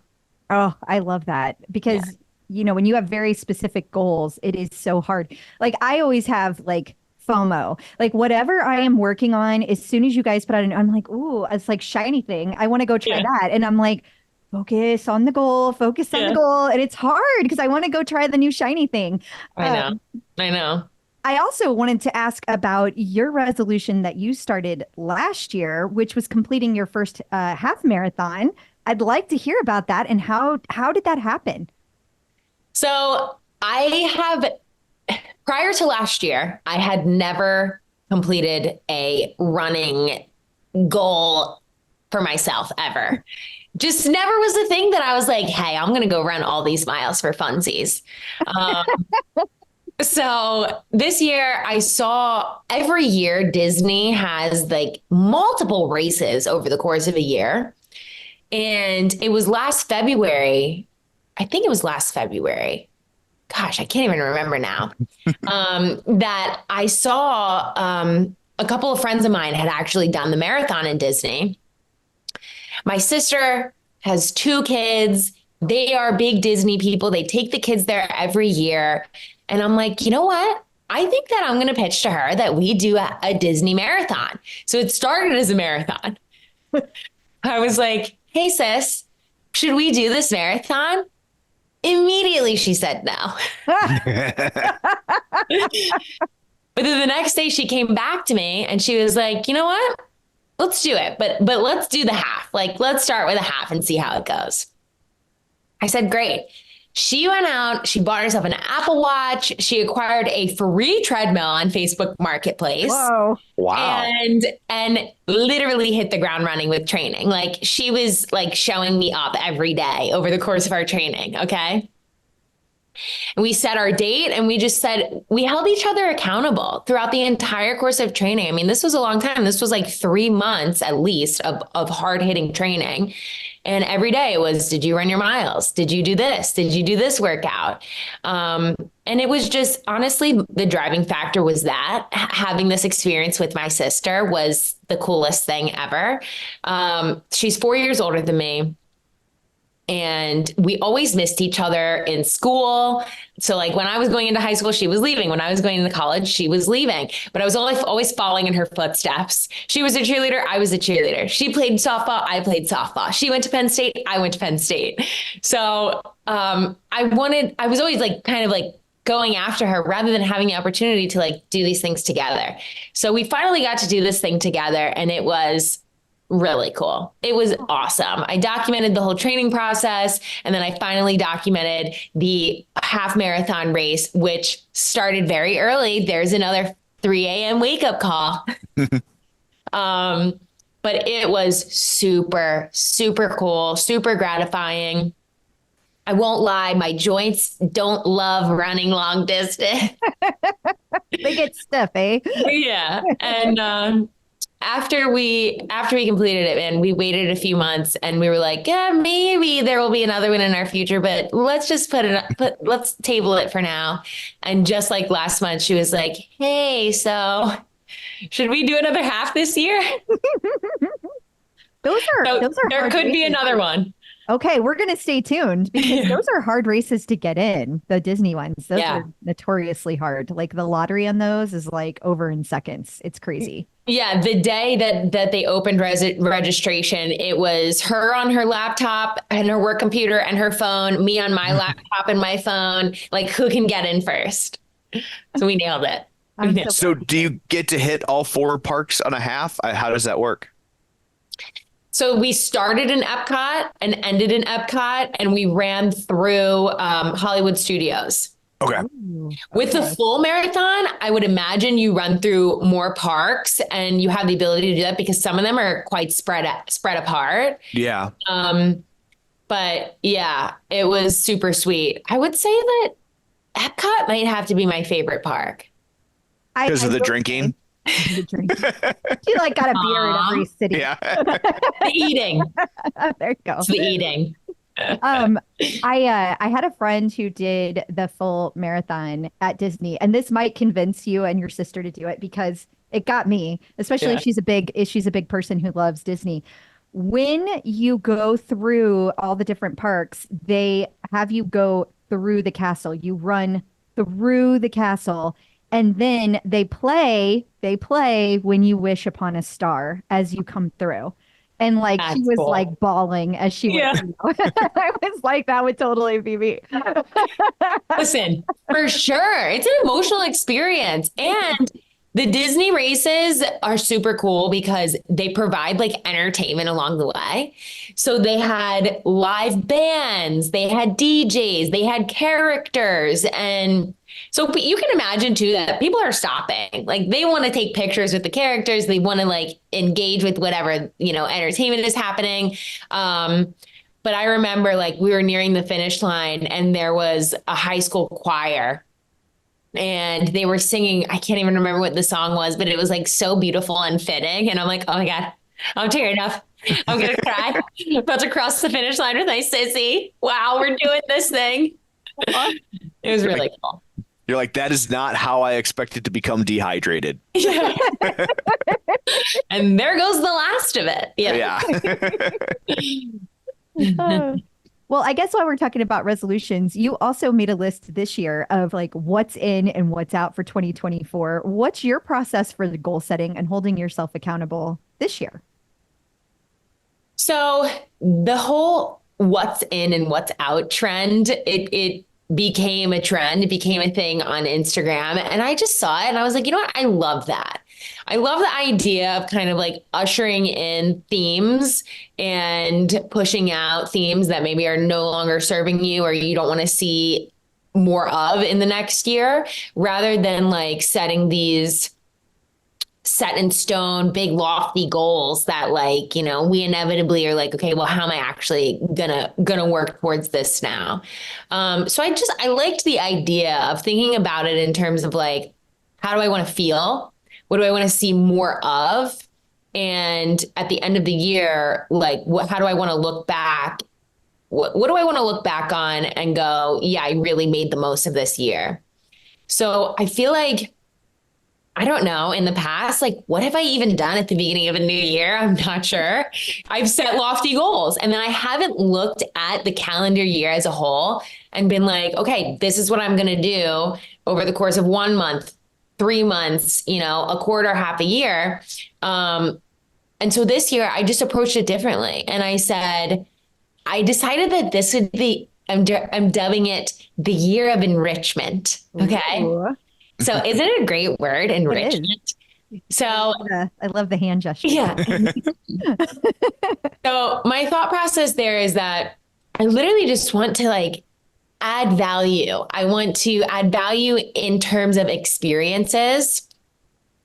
Oh, I love that, because, when you have very specific goals, it is so hard. Like I always have like FOMO, like whatever I am working on, as soon as you guys put out I'm like, ooh, it's like shiny thing. I want to go try that. And I'm like, focus on the goal, the goal. And it's hard because I want to go try the new shiny thing. I know. I also wanted to ask about your resolution that you started last year, which was completing your first half marathon. I'd like to hear about that. And how did that happen? So prior to last year, I had never completed a running goal for myself ever. Just never was the thing that I was like, hey, I'm going to go run all these miles for funsies. So this year I saw every year Disney has like multiple races over the course of a year. And it was last February. I think it was last February. Gosh, I can't even remember now. That I saw a couple of friends of mine had actually done the marathon in Disney. My sister has 2 kids, they are big Disney people. They take the kids there every year. And I'm like, you know what? I think that I'm going to pitch to her that we do a Disney marathon. So it started as a marathon. I was like, hey, sis, should we do this marathon? Immediately she said no. But then the next day she came back to me and she was like, you know what? Let's do it. But let's do the half. Like, let's start with a half and see how it goes. I said, great. She went out, she bought herself an Apple Watch. She acquired a free treadmill on Facebook Marketplace. Whoa. Wow. And literally hit the ground running with training. Like, she was like showing me up every day over the course of our training. Okay. And we set our date and we just said, we held each other accountable throughout the entire course of training. I mean, this was a long time. This was like 3 months at least of hard hitting training. And every day it was, did you run your miles? Did you do this? Did you do this workout? And it was just, honestly, the driving factor was that having this experience with my sister was the coolest thing ever. She's 4 years older than me. And we always missed each other in school. So like when I was going into high school, she was leaving. When I was going into college, she was leaving. But I was always following in her footsteps. She was a cheerleader. I was a cheerleader. She played softball. I played softball. She went to Penn State. I went to Penn State. So I was always like kind of like going after her rather than having the opportunity to like do these things together. So we finally got to do this thing together and it was really cool. It was awesome. I documented the whole training process and then I finally documented the half marathon race, which started very early. There's another 3 a.m. wake up call. But it was super, super cool, super gratifying. I won't lie, my joints don't love running long distance. They get stiff, eh? Yeah. And after we completed it, and we waited a few months and we were like, yeah, maybe there will be another one in our future, but let's just let's table it for now. And just like last month, she was like, hey, so should we do another half this year? There could be another one. Okay, we're going to stay tuned because those are hard races to get in, the Disney ones. Those are notoriously hard. Like the lottery on those is like over in seconds. It's crazy. Yeah, the day that they opened registration, it was her on her laptop and her work computer and her phone, me on my laptop and my phone, like who can get in first. So we nailed it. So do you get to hit all 4 parks on a half? How does that work? So we started in Epcot and ended in Epcot, and we ran through Hollywood Studios. Okay. With the full marathon, I would imagine you run through more parks, and you have the ability to do that because some of them are quite spread apart. Yeah. But yeah, it was super sweet. I would say that Epcot might have to be my favorite park because of the drinking. She like got a beer in every city. Yeah. The eating. There you go. It's the eating. I had a friend who did the full marathon at Disney, and this might convince you and your sister to do it because it got me, especially if she's a big person who loves Disney. When you go through all the different parks, they have you go through the castle. You run through the castle. And then they play When You Wish Upon a Star as you come through. And like, she was cool. Like bawling as she went. I was like, that would totally be me. Listen, for sure. It's an emotional experience. And the Disney races are super cool because they provide like entertainment along the way. So they had live bands, they had DJs, they had characters. And so you can imagine too that people are stopping. Like they want to take pictures with the characters. They want to like engage with whatever, entertainment is happening. But I remember like we were nearing the finish line and there was a high school choir. And they were singing, I can't even remember what the song was, but it was like so beautiful and fitting. And I'm like, oh my God, I'm tearing up. I'm going to cry. About to cross the finish line with my sissy. Wow, we're doing this thing. It was really cool. You're like, that is not how I expected to become dehydrated. Yeah. And there goes the last of it. Yeah. Well, I guess while we're talking about resolutions, you also made a list this year of like what's in and what's out for 2024. What's your process for the goal setting and holding yourself accountable this year? So the whole what's in and what's out trend, it became a trend. It became a thing on Instagram. And I just saw it and I was like, you know what? I love that. I love the idea of kind of like ushering in themes and pushing out themes that maybe are no longer serving you or you don't want to see more of in the next year, rather than like setting these set in stone, big lofty goals that like, you know, we inevitably are like, okay, well, how am I actually gonna work towards this now? So I liked the idea of thinking about it in terms of like, how do I want to feel? What do I want to see more of? And at the end of the year, like, how do I want to look back? What do I want to look back on and go, yeah, I really made the most of this year. So I feel like, I don't know, in the past, like, what have I even done at the beginning of a new year? I'm not sure. I've set lofty goals and then I haven't looked at the calendar year as a whole and been like, okay, this is what I'm going to do over the course of 1 month, 3 months, you know, a quarter, half a year. And so this year I just approached it differently. And I said, I decided that this would be, I'm dubbing it the Year of Enrichment. Okay. Ooh. So isn't it a great word, enrichment? So I love the hand gesture. yeah. So my thought process there is that I literally just want to like add value. I want to add value in terms of experiences.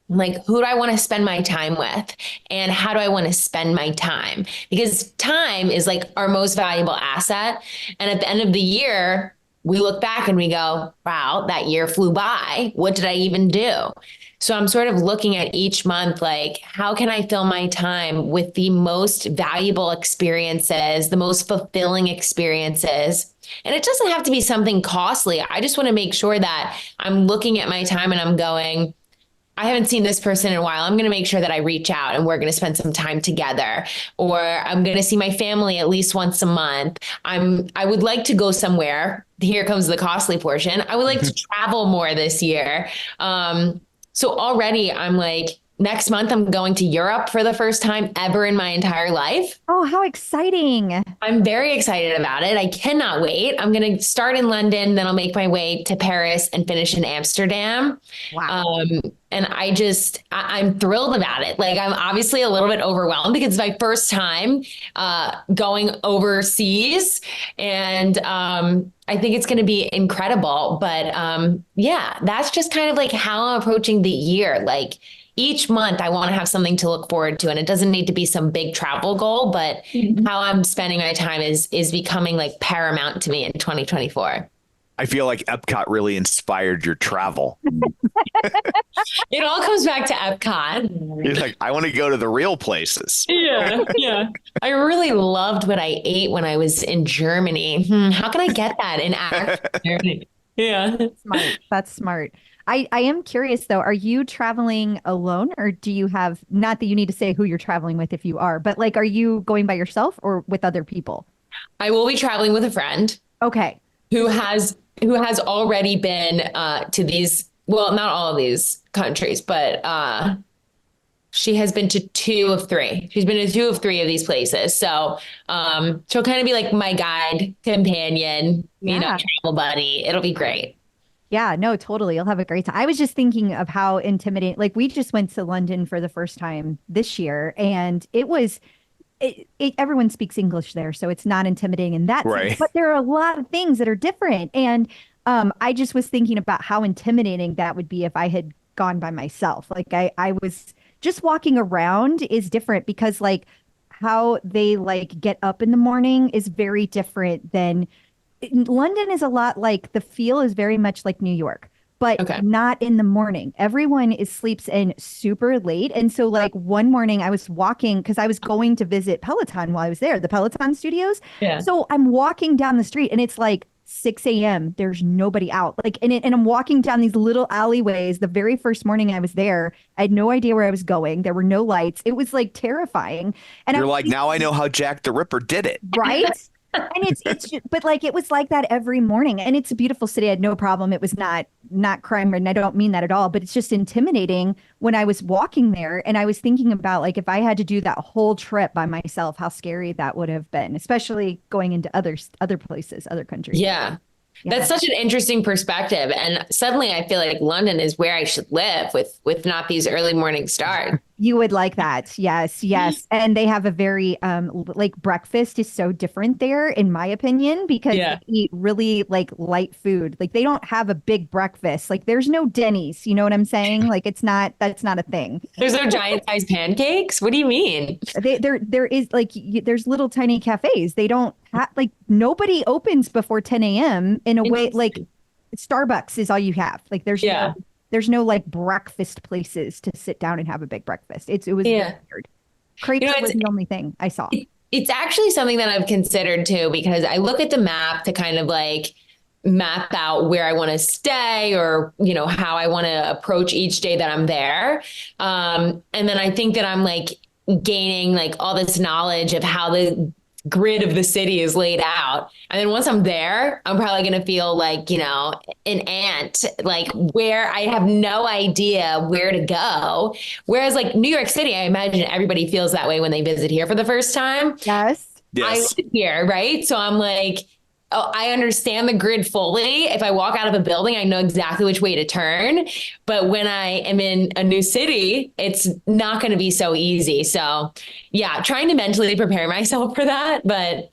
Like, who do I want to spend my time with? And how do I want to spend my time? Because time is like our most valuable asset. And at the end of the year, we look back and we go, wow, that year flew by. What did I even do? So I'm sort of looking at each month, like, how can I fill my time with the most valuable experiences, the most fulfilling experiences? And it doesn't have to be something costly. I just want to make sure that I'm looking at my time and I'm going, I haven't seen this person in a while. I'm going to make sure that I reach out and we're going to spend some time together. Or I'm going to see my family at least once a month. I would like to go somewhere. Here comes the costly portion. I would like to travel more this year. So already I'm like, next month I'm going to Europe for the first time ever in my entire life. Oh, how exciting. I'm very excited about it. I cannot wait. I'm going to start in London, then I'll make my way to Paris and finish in Amsterdam. Wow. And I'm thrilled about it. Like, I'm obviously a little bit overwhelmed because it's my first time going overseas. And I think it's going to be incredible. But yeah, that's just kind of like how I'm approaching the year. Like, each month I want to have something to look forward to. And it doesn't need to be some big travel goal, but how I'm spending my time is becoming like paramount to me in 2024. I feel like Epcot really inspired your travel. It all comes back to Epcot. You're like, I want to go to the real places. Yeah, yeah. I really loved what I ate when I was in Germany. How can I get that in Germany? Yeah. Smart. That's smart. I am curious though, are you traveling alone or do you have, not that you need to say who you're traveling with if you are, but like, are you going by yourself or with other people? I will be traveling with a friend. Okay. Who has already been to these, well, not all of these countries, but she has been to 2 of 3. She's been to 2 of 3 of these places. So she'll kind of be like my guide, companion, you know, travel buddy. It'll be great. Yeah, no, totally. You'll have a great time. I was just thinking of how intimidating, like we just went to London for the first time this year and it was, everyone speaks English there. So it's not intimidating in that sense, but there are a lot of things that are different. And I just was thinking about how intimidating that would be if I had gone by myself. Like I was just walking around is different because like how they like get up in the morning is very different than London is a lot like the feel is very much like New York, but not in the morning. Everyone sleeps in super late. And so like one morning I was walking because I was going to visit Peloton while I was there, the Peloton studios. Yeah. So I'm walking down the street and it's like 6 a.m. There's nobody out. Like, and I'm walking down these little alleyways. The very first morning I was there, I had no idea where I was going. There were no lights. It was like terrifying. And you're like, now I know how Jack the Ripper did it. Right? And it's just, but like it was like that every morning, and it's a beautiful city. I had no problem. It was not crime ridden. I don't mean that at all, but it's just intimidating when I was walking there, and I was thinking about like if I had to do that whole trip by myself, how scary that would have been, especially going into other places, other countries. Yeah. Yeah. That's such an interesting perspective. And suddenly I feel like London is where I should live with not these early morning starts. You would like that. Yes, yes. And they have a very like breakfast is so different there, in my opinion, because Yeah. they eat really like light food. Like they don't have a big breakfast. Like there's no Denny's, you know what I'm saying? Like that's not a thing. There's no giant sized pancakes. What do you mean? There is like there's little tiny cafes. They don't have like nobody opens before 10 a.m. in a way like Starbucks is all you have. Like there's no like breakfast places to sit down and have a big breakfast. It was Yeah. weird. Crepes was the only thing I saw. It's actually something that I've considered too, because I look at the map to kind of like map out where I want to stay or, how I want to approach each day that I'm there. And then I think that I'm like gaining like all this knowledge of how the grid of the city is laid out. And then once I'm there, I'm probably going to feel like, an ant, like where I have no idea where to go. Whereas like New York City, I imagine everybody feels that way when they visit here for the first time. Yes. I live here, right? So I'm like, oh, I understand the grid fully. If I walk out of a building, I know exactly which way to turn. But when I am in a new city, it's not going to be so easy. So yeah, trying to mentally prepare myself for that, but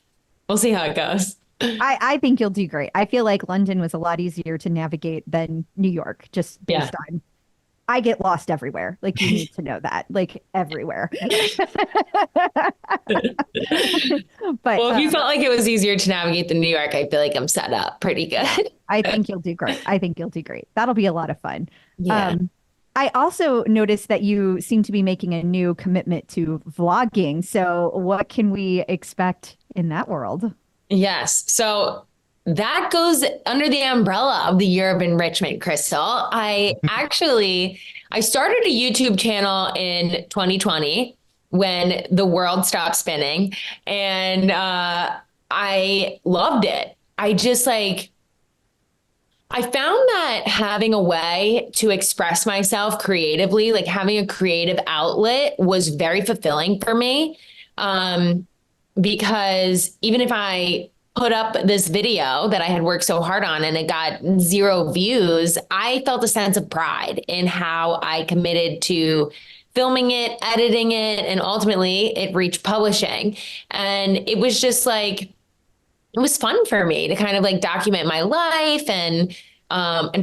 we'll see how it goes. I think you'll do great. I feel like London was a lot easier to navigate than New York, just based on I get lost everywhere. Like you need to know that, like everywhere. But well, if you felt like it was easier to navigate than New York, I feel like I'm set up pretty good. I think you'll do great. I think you'll do great. That'll be a lot of fun. Yeah. I also noticed that you seem to be making a new commitment to vlogging. So what can we expect in that world? Yes. So that goes under the umbrella of the Year of Enrichment, Crystal. I started a YouTube channel in 2020 when the world stopped spinning, and I loved it. I found that having a way to express myself creatively, like having a creative outlet, was very fulfilling for me. Because even if I put up this video that I had worked so hard on and it got 0 views, I felt a sense of pride in how I committed to filming it, editing it, and ultimately it reached publishing. And it was just like, it was fun for me to kind of like document my life and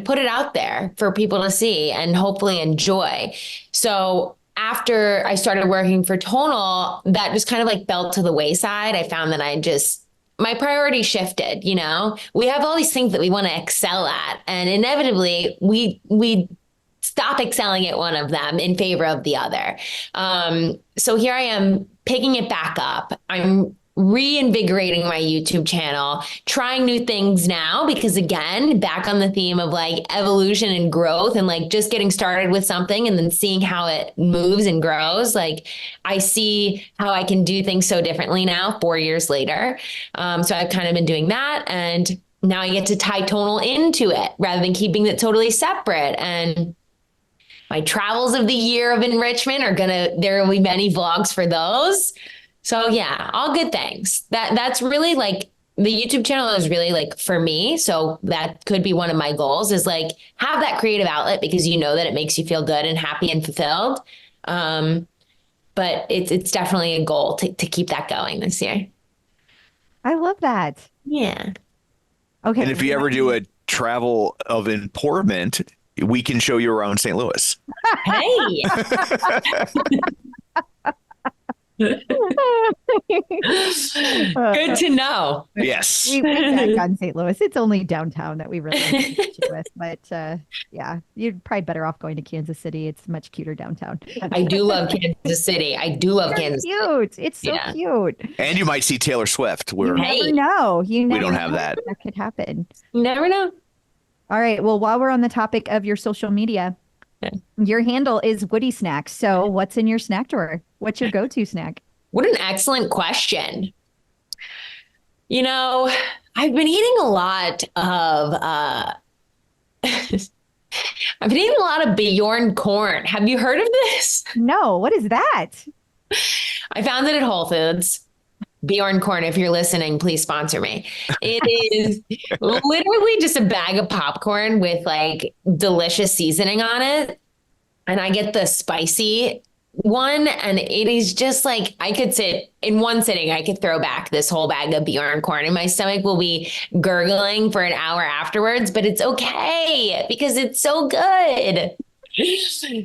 put it out there for people to see and hopefully enjoy. So after I started working for Tonal, that just kind of like fell to the wayside. I found that my priority shifted. We have all these things that we want to excel at, and inevitably we stop excelling at one of them in favor of the other. So here I am picking it back up. I'm reinvigorating my YouTube channel, trying new things now, because again, back on the theme of like evolution and growth and like just getting started with something and then seeing how it moves and grows. Like I see how I can do things so differently now, 4 years later. So I've kind of been doing that. And now I get to tie Tonal into it rather than keeping it totally separate. And my travels of the Year of Enrichment there will be many vlogs for those. So yeah, all good things. That's really like the YouTube channel is really like for me. So that could be one of my goals, is like have that creative outlet, because you know that it makes you feel good and happy and fulfilled. But it's definitely a goal to keep that going this year. I love that. Yeah. Okay. And if you ever do a travel of importance, we can show you around St. Louis. Hey. Good to know. Yes. We back on St. Louis. It's only downtown that we really engage with, but yeah, you're probably better off going to Kansas City. It's much cuter downtown. I do love Kansas City. I do love Kansas City. Cute. It's so cute. And you might see Taylor Swift. You never know. We don't have that. That could happen. You never know. All right. Well, while we're on the topic of your social media, your handle is Woody Snacks. So what's in your snack drawer? What's your go-to snack? What an excellent question. You know, I've been eating a lot of I've been eating a lot of Bjorn corn. Have you heard of this? No, what is that? I found it at Whole Foods. Bjorn corn, if you're listening, please sponsor me. It is literally just a bag of popcorn with like delicious seasoning on it. And I get the spicy one, and it is just like I could sit in one sitting, I could throw back this whole bag of Bjorn corn, and my stomach will be gurgling for an hour afterwards, but it's okay because it's so good.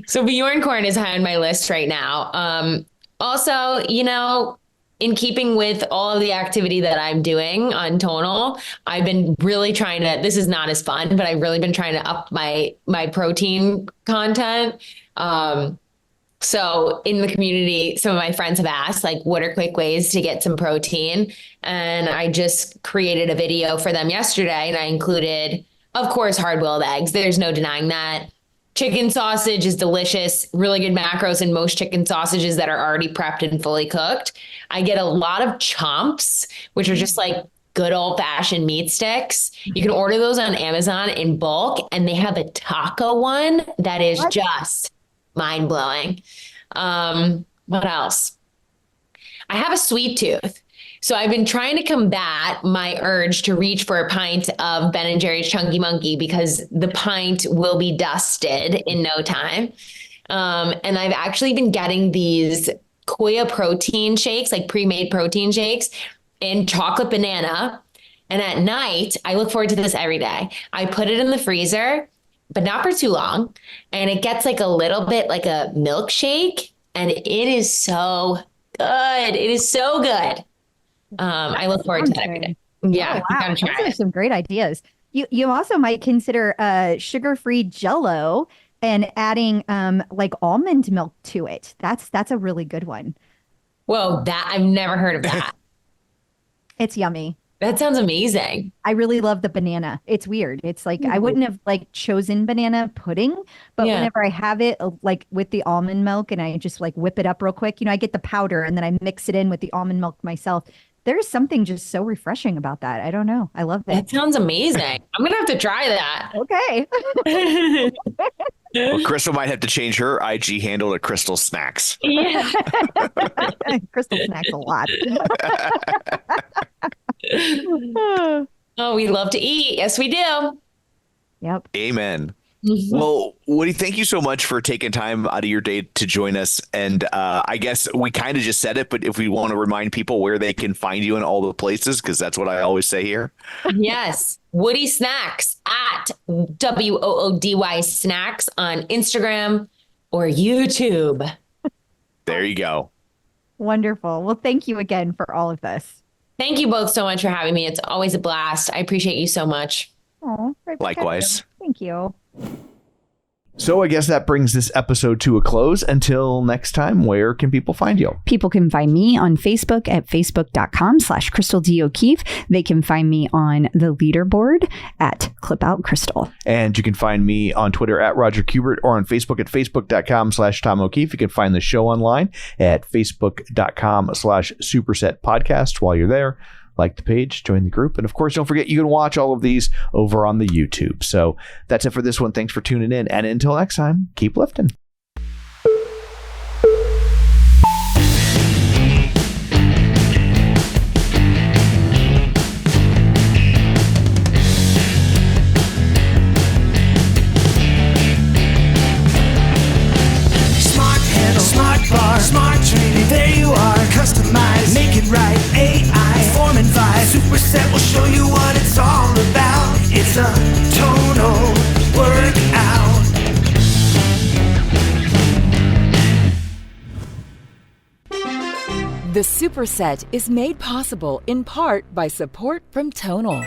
So Bjorn corn is high on my list right now. Also, you know, in keeping with all of the activity that I'm doing on Tonal, I've been really trying to, this is not as fun, but I've really been trying to up my protein content. So in the community, some of my friends have asked, like, what are quick ways to get some protein? And I just created a video for them yesterday, and I included, of course, hard-boiled eggs. There's no denying that. Chicken sausage is delicious, really good macros in most chicken sausages that are already prepped and fully cooked. I get a lot of chomps, which are just like good old-fashioned meat sticks. You can order those on Amazon in bulk, and they have a taco one that is just mind-blowing. What else? I have a sweet tooth. So I've been trying to combat my urge to reach for a pint of Ben & Jerry's Chunky Monkey because the pint will be dusted in no time. And I've actually been getting these Koya protein shakes, like pre-made protein shakes in chocolate banana. And at night, I look forward to this every day. I put it in the freezer, but not for too long. And it gets like a little bit like a milkshake. And it is so good. It is so good. I look forward to that every day. Yeah. Oh, wow. Those are some great ideas. You also might consider sugar-free Jell-O and adding like almond milk to it. That's a really good one. Whoa, I've never heard of that. It's yummy. That sounds amazing. I really love the banana. It's weird. It's like I wouldn't have like chosen banana pudding, but whenever I have it like with the almond milk and I just like whip it up real quick, you know, I get the powder and then I mix it in with the almond milk myself. There's something just so refreshing about that. I don't know. I love that. That sounds amazing. I'm going to have to try that. Okay. Well, Crystal might have to change her IG handle to Crystal Snacks. Yeah. Crystal snacks a lot. Oh, we love to eat. Yes, we do. Yep. Amen. Well, Woody, thank you so much for taking time out of your day to join us. And I guess we kind of just said it, but if we want to remind people where they can find you in all the places, because that's what I always say here. Yes. Woody Snacks at WOODY Snacks on Instagram or YouTube. There you go. Wonderful. Well, thank you again for all of this. Thank you both so much for having me. It's always a blast. I appreciate you so much. Oh, likewise. Thank you. So I guess that brings this episode to a close. Until next time, where can people find you? People can find me on Facebook at facebook.com/Crystal D. O'Keefe. They can find me on the leaderboard at ClipOutCrystal. And you can find me on Twitter at Roger Kubert or on Facebook at facebook.com/Tom O'Keefe. You can find the show online at facebook.com/Superset Podcast. While you're there, like the page, join the group. And of course, don't forget, you can watch all of these over on the YouTube. So that's it for this one. Thanks for tuning in. And until next time, keep lifting. Smart handle, smart bar, smart training. There you are, customize, make it right. AI, form and vibe. Superset will show you what it's all about. It's a tonal workout. The Superset is made possible in part by support from Tonal.